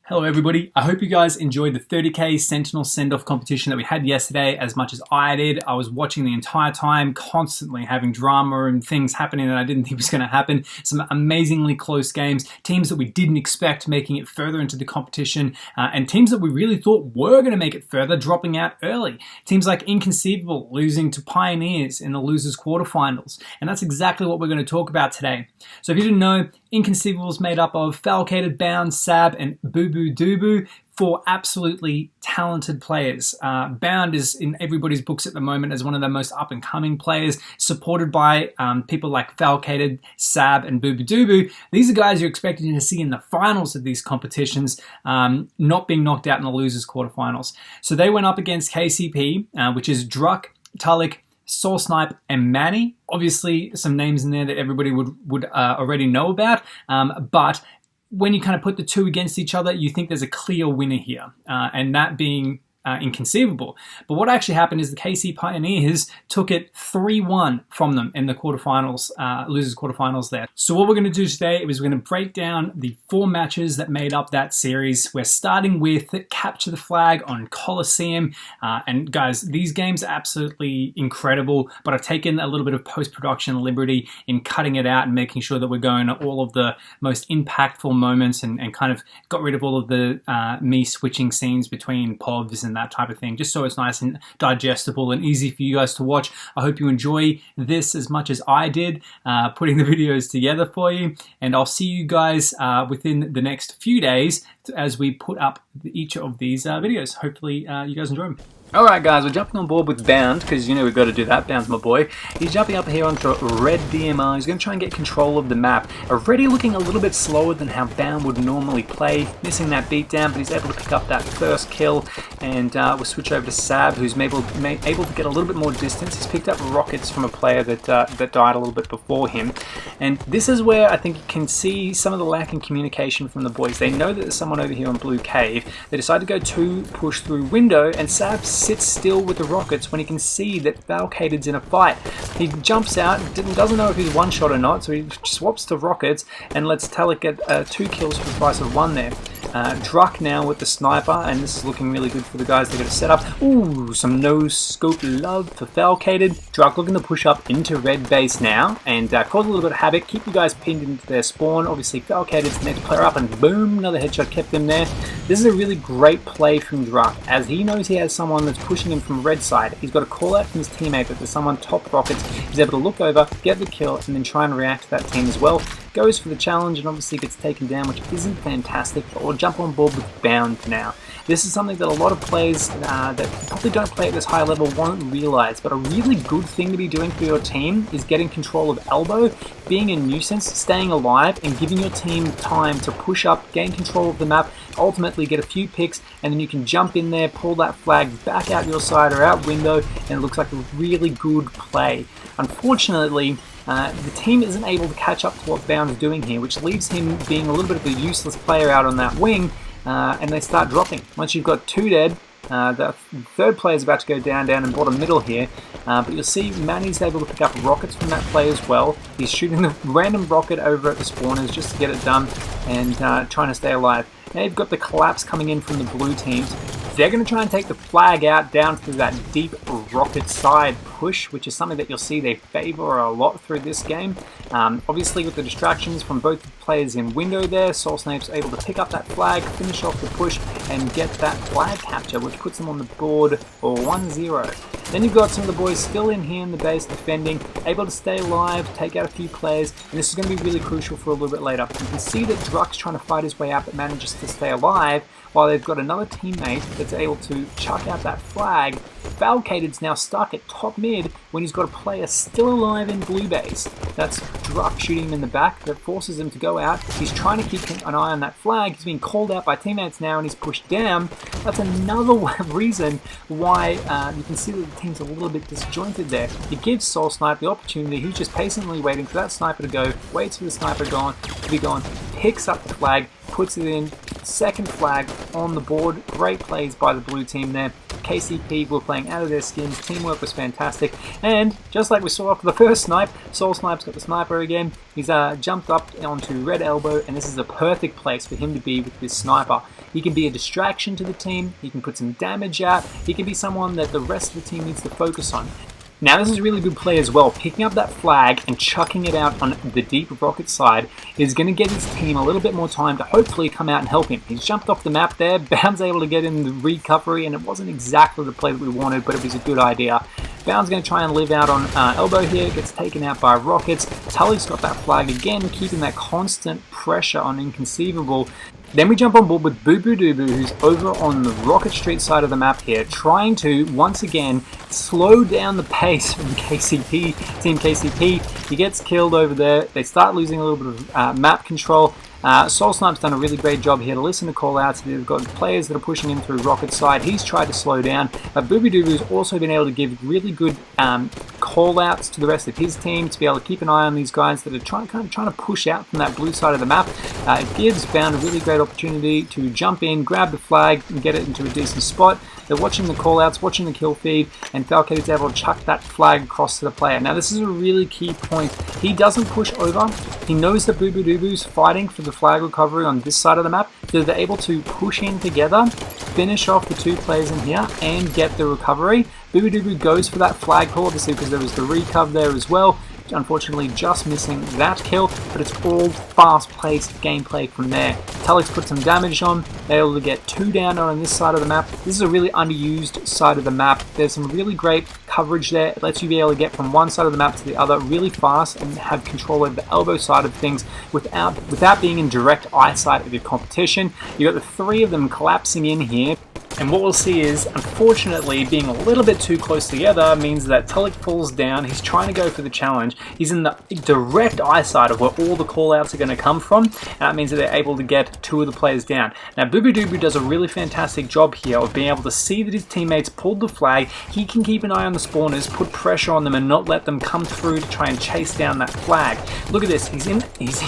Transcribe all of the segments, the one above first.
Hello everybody, I hope you guys enjoyed the 30k Sentinel send-off competition that we had yesterday as much as I did. I was watching the entire time, constantly having drama and things happening that I didn't think was going to happen. Some amazingly close games, teams that we didn't expect making it further into the competition, and teams that we really thought were going to make it further dropping out early. Teams like Inconceivable losing to Pioneers in the losers quarterfinals, and that's exactly what we're going to talk about today. So if you didn't know, Inconceivable is made up of Falcated, Bound, Sab, and Bubu Dubu, four absolutely talented players. Bound is in everybody's books at the moment as one of the most up-and-coming players, supported by people like Falcated, Sab, and Bubu Dubu. These are guys you're expecting to see in the finals of these competitions, not being knocked out in the losers quarterfinals. So they went up against KCP, which is Druck, Tulik, Soul Snipe, and Manny. Obviously, some names in there that everybody would already know about, but when you kind of put the two against each other, you think there's a clear winner here, and that being Inconceivable. But what actually happened is the KC Pioneers took it 3-1 from them in the quarterfinals, losers quarterfinals there. So what we're going to do today is we're going to break down the 4 matches that made up that series. We're starting with Capture the Flag on Coliseum. And guys, these games are absolutely incredible, but I've taken a little bit of post-production liberty in cutting it out and making sure that we're going to all of the most impactful moments and kind of got rid of all of the me switching scenes between povs and that type of thing, just so it's nice and digestible and easy for you guys to watch. I hope you enjoy this as much as I did putting the videos together for you, and I'll see you guys within the next few days as we put up each of these videos. Hopefully you guys enjoy them. Alright guys, we're jumping on board with Bound, because you know we've got to do that. Bound's my boy. He's jumping up here onto red DMR. He's going to try and get control of the map. Already looking a little bit slower than how Bound would normally play. Missing that beatdown, but he's able to pick up that first kill. And we'll switch over to Sab, who's able to get a little bit more distance. He's picked up rockets from a player that died a little bit before him. And this is where I think you can see some of the lack in communication from the boys. They know that there's someone over here on Blue Cave. They decide to go push through window, and Sab sits still with the rockets when he can see that Falcated's in a fight. He jumps out, doesn't know if he's one shot or not, so he swaps to rockets and lets Tulik get 2 kills for the price of 1 there. Druck now with the sniper, and this is looking really good for the guys. They're going to set up. Ooh, some no-scope love for Falcated. Druck looking to push up into red base now and cause a little bit of havoc. Keep you guys pinned into their spawn. Obviously, Falcated's the next player up, and boom, another headshot kept him there. This is a really great play from Druck, as he knows he has someone that's pushing him from red side. He's got a call out from his teammate that there's someone top rockets. He's able to look over, get the kill, and then try and react to that team as well. Goes for the challenge and obviously gets taken down, which isn't fantastic, but we'll jump on board with Bound now. This is something that a lot of players that probably don't play at this high level won't realize, but a really good thing to be doing for your team is getting control of elbow, being a nuisance, staying alive, and giving your team time to push up, gain control of the map, ultimately get a few picks, and then you can jump in there, pull that flag back out your side or out window, and it looks like a really good play. Unfortunately, the team isn't able to catch up to what Bound's doing here, which leaves him being a little bit of a useless player out on that wing, and they start dropping. Once you've got 2 dead, the third player is about to go down and bottom middle here, but you'll see Manny's able to pick up rockets from that play as well. He's shooting the random rocket over at the spawners just to get it done and trying to stay alive. Now you've got the collapse coming in from the blue teams. They're going to try and take the flag out down through that deep rocket side push, which is something that you'll see they favor a lot through this game. Obviously with the distractions from both players in window there, Soul Snipe's able to pick up that flag, finish off the push, and get that flag capture, which puts them on the board for 1-0. Then you've got some of the boys still in here in the base defending, able to stay alive, take out a few players, and this is going to be really crucial for a little bit later. You can see that Druck's trying to fight his way out but manages to stay alive, while they've got another teammate that's able to chuck out that flag. Falcated's now stuck at top mid when he's got a player still alive in blue base. That's Druck shooting him in the back that forces him to go out. He's trying to keep an eye on that flag. He's being called out by teammates now and he's pushed down. That's another reason why you can see that the team's a little bit disjointed there. It gives Soul Snipe the opportunity. He's just patiently waiting for that sniper to go, waits for the sniper to be gone, picks up the flag, puts it in, second flag on the board. Great plays by the blue team there. KCP were playing out of their skins. Teamwork was fantastic. And just like we saw after the first snipe, Soul Snipe's got the sniper again. He's jumped up onto red elbow, and this is a perfect place for him to be with this sniper. He can be a distraction to the team. He can put some damage out. He can be someone that the rest of the team needs to focus on. Now this is a really good play as well. Picking up that flag and chucking it out on the deep rocket side is going to get his team a little bit more time to hopefully come out and help him. He's jumped off the map there. Bound's able to get in the recovery, and it wasn't exactly the play that we wanted, but it was a good idea. Bound's going to try and live out on elbow here. Gets taken out by rockets. Tully's got that flag again, keeping that constant pressure on Inconceivable. Then we jump on board with Bubu Dubu, who's over on the Rocket Street side of the map here, trying to, once again, slow down the pace from KCP, Team KCP. He gets killed over there. They start losing a little bit of map control. Soul Snipe's done a really great job here to listen to call-outs. They've got players that are pushing him through Rocket side. He's tried to slow down. But Bubu Dubu's also been able to give really good call-outs to the rest of his team to be able to keep an eye on these guys that are trying to push out from that blue side of the map. It gives Bound a really great opportunity to jump in, grab the flag, and get it into a decent spot. They're watching the call-outs, watching the kill feed, and Falcated's able to chuck that flag across to the player. Now this is a really key point. He doesn't push over. He knows that Bubu Dubu's fighting for the flag recovery on this side of the map, so they're able to push in together, finish off the two players in here, and get the recovery. Bubu Dubu goes for that flag pull, obviously because there was the recover there as well. Unfortunately just missing that kill, but it's all fast-paced gameplay from there. Tully's put some damage on. They're able to get 2 down on this side of the map. This is a really underused side of the map. There's some really great coverage there. It lets you be able to get from one side of the map to the other really fast and have control over the elbow side of things without being in direct eyesight of your competition. You've got the 3 of them collapsing in here. And what we'll see is, unfortunately, being a little bit too close together means that Tully falls down. He's trying to go for the challenge. He's in the direct eyesight of where all the callouts are going to come from, and that means that they're able to get 2 of the players down. Now, Bubu Dubu does a really fantastic job here of being able to see that his teammates pulled the flag. He can keep an eye on the spawners, put pressure on them, and not let them come through to try and chase down that flag. Look at this. He's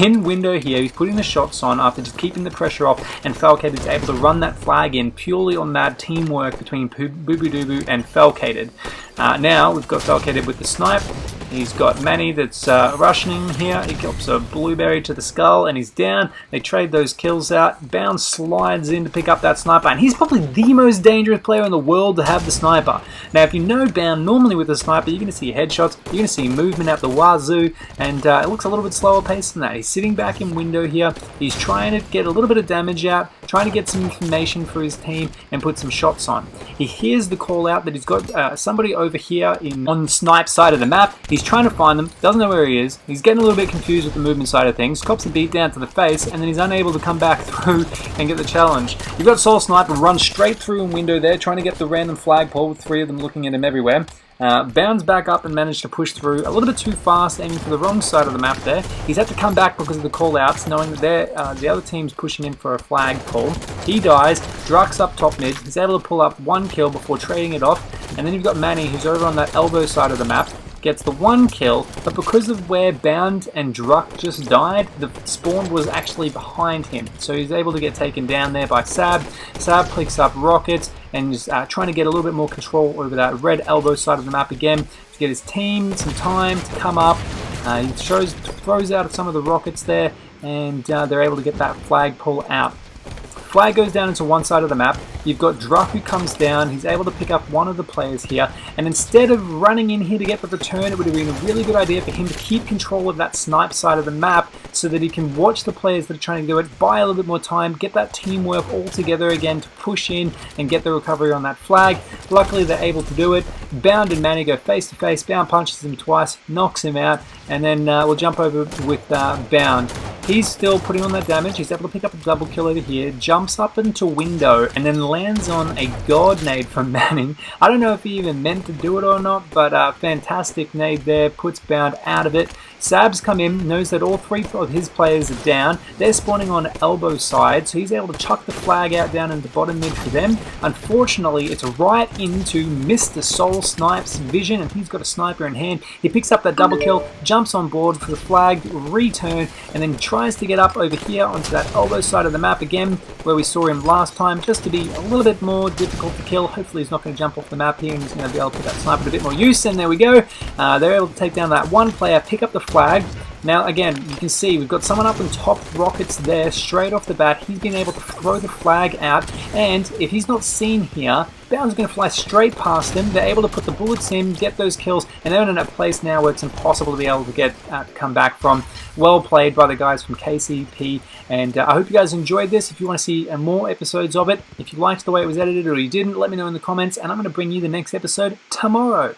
in window here. He's putting the shots on after just keeping the pressure off, and Falcated is able to run that flag in purely on that teamwork between Bubu Dubu and Falcated. Now we've got Falcated with the snipe. He's got Manny that's rushing here. He drops a blueberry to the skull and he's down. They trade those kills out. Bound slides in to pick up that sniper, and he's probably the most dangerous player in the world to have the sniper. Now if you know Bound, normally with the sniper you're going to see headshots, you're going to see movement out the wazoo, and it looks a little bit slower paced than that. He's sitting back in window here. He's trying to get a little bit of damage out, trying to get some information for his team and put some shots on. He hears the call out that he's got somebody over here on snipe side of the map. He's trying to find them, doesn't know where he is. He's getting a little bit confused with the movement side of things, cops a beat down to the face, and then he's unable to come back through and get the challenge. You've got Soul Sniper run straight through in window there, trying to get the random flagpole with 3 of them looking at him everywhere. Bounds back up and managed to push through a little bit too fast, aiming for the wrong side of the map there. He's had to come back because of the call-outs, knowing that the other team's pushing in for a flag pull. He dies, Druck's up top mid, he's able to pull up 1 kill before trading it off, and then you've got Manny who's over on that elbow side of the map, gets the 1 kill, but because of where Bound and Druck just died, the spawn was actually behind him, so he's able to get taken down there by Sab. Sab picks up rockets and is trying to get a little bit more control over that red elbow side of the map again to get his team some time to come up. He throws out some of the rockets there, and they're able to get that flag pull out. Flag goes down into one side of the map. You've got Druck who comes down. He's able to pick up one of the players here, and instead of running in here to get the return, it would have been a really good idea for him to keep control of that snipe side of the map so that he can watch the players that are trying to do it, buy a little bit more time, get that teamwork all together again to push in and get the recovery on that flag. Luckily they're able to do it. Bound and Manny go face to face. Bound punches him twice, knocks him out, and then we'll jump over with Bound. He's still putting on that damage. He's able to pick up a double kill over here, jumps up into window, and then lands on a god nade from Manning. I don't know if he even meant to do it or not, but fantastic nade there, puts Bound out of it. Sab's come in, knows that all 3 of his players are down. They're spawning on elbow side, so he's able to chuck the flag out down in the bottom mid for them. Unfortunately, it's right into Mr. Soul Snipe's vision, and he's got a sniper in hand. He picks up that double kill, jumps on board for the flag, return, and then tries tries to get up over here onto that elbow side of the map again, where we saw him last time, just to be a little bit more difficult to kill. Hopefully he's not going to jump off the map here and he's going to be able to put that sniper to a bit more use, and there we go. They're able to take down that one player, pick up the flag. Now again, you can see we've got someone up on top rockets there straight off the bat. He's been able to throw the flag out, and if he's not seen here, Bound's going to fly straight past him. They're able to put the bullets in, get those kills, and they're in a place now where it's impossible to be able to get come back from. Well played by the guys from KCP, and I hope you guys enjoyed this. If you want to see more episodes of it, if you liked the way it was edited or you didn't, let me know in the comments, and I'm going to bring you the next episode tomorrow.